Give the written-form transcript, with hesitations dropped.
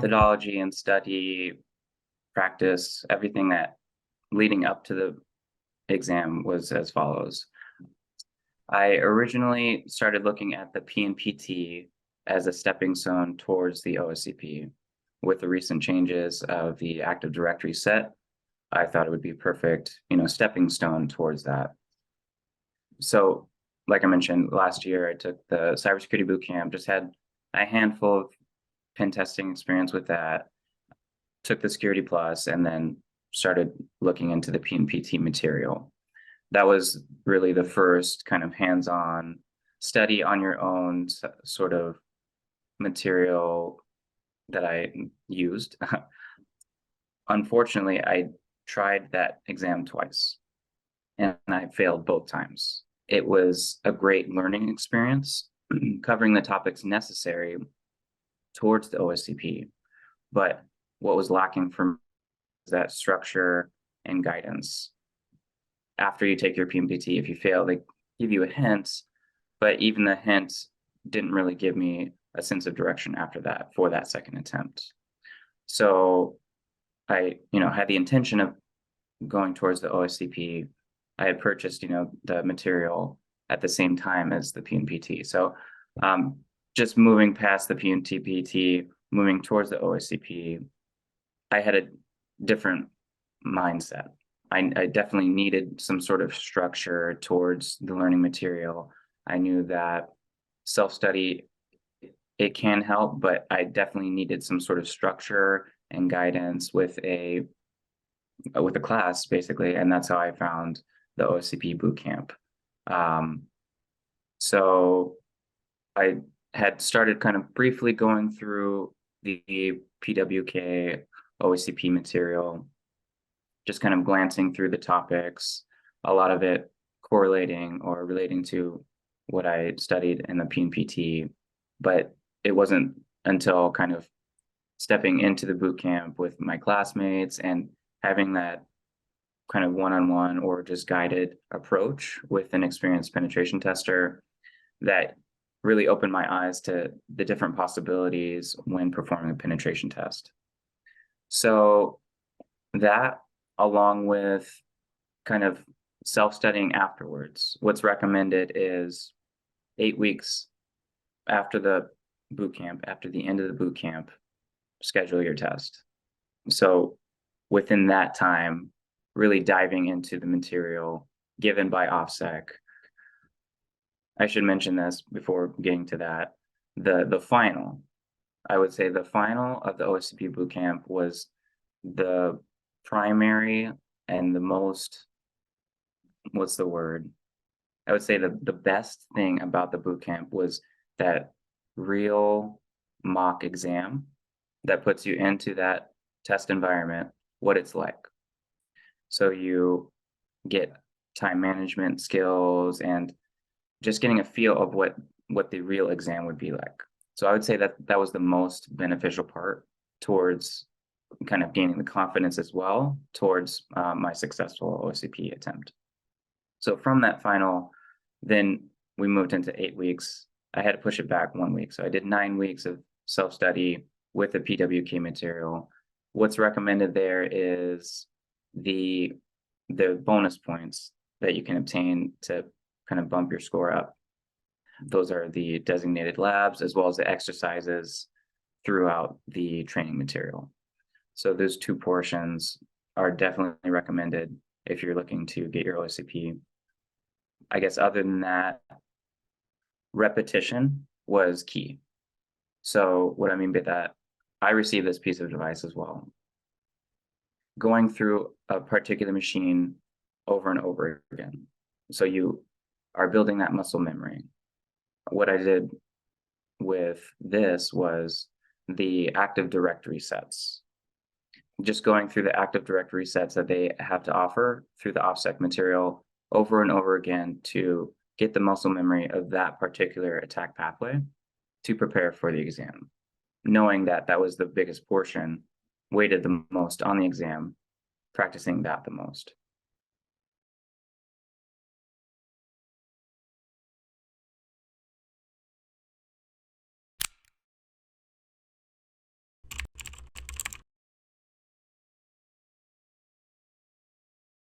methodology and study, practice, everything that leading up to the exam was as follows. I originally started looking at the PNPT as a stepping stone towards the OSCP. With the recent changes of the Active Directory set, I thought it would be a perfect, stepping stone towards that. So, like I mentioned, last year I took the cybersecurity bootcamp, just had a handful of pen testing experience with that, took the Security Plus, and then started looking into the PNPT material. That was really the first kind of hands-on study on your own sort of material that I used. Unfortunately, I tried that exam twice and I failed both times. It was a great learning experience covering the topics necessary towards the OSCP, but what was lacking from that structure and guidance. After you take your PMPT, if you fail, they give you a hint, but even the hint didn't really give me a sense of direction after that for that second attempt. So I, had the intention of going towards the OSCP. I had purchased, the material at the same time as the PNPT. So just moving past the PNPT, moving towards the OSCP, I had a different mindset. I definitely needed some sort of structure towards the learning material. I knew that self-study, it can help, but I definitely needed some sort of structure and guidance with a class, basically, and that's how I found the OSCP bootcamp. So I had started kind of briefly going through the PWK OSCP material, just kind of glancing through the topics, a lot of it correlating or relating to what I studied in the PNPT, but it wasn't until kind of stepping into the boot camp with my classmates and having that kind of one-on-one or just guided approach with an experienced penetration tester that really opened my eyes to the different possibilities when performing a penetration test. So that, along with kind of self-studying afterwards, what's recommended is 8 weeks after the boot camp, after the end of the boot camp, schedule your test. So within that time, really diving into the material given by OffSec. I should mention this before getting to that. The final, I would say the final of the OSCP bootcamp was the primary and the most, what's the word? I would say the best thing about the bootcamp was that real mock exam that puts you into that test environment, what it's like. So you get time management skills and just getting a feel of what the real exam would be like. So I would say that was the most beneficial part towards kind of gaining the confidence as well towards my successful OSCP attempt. So from that final, then we moved into 8 weeks. I had to push it back 1 week. So I did 9 weeks of self-study with the PWK material. What's recommended there is the bonus points that you can obtain to kind of bump your score up. Those are the designated labs as well as the exercises throughout the training material. So those two portions are definitely recommended if you're looking to get your OSCP. I guess other than that, repetition was key. So what I mean by that, I received this piece of advice as well. Going through a particular machine over and over again. So you are building that muscle memory. What I did with this was the Active Directory sets. Just going through the Active Directory sets that they have to offer through the OffSec material over and over again to get the muscle memory of that particular attack pathway to prepare for the exam. Knowing that that was the biggest portion, weighted the most on the exam, practicing that the most.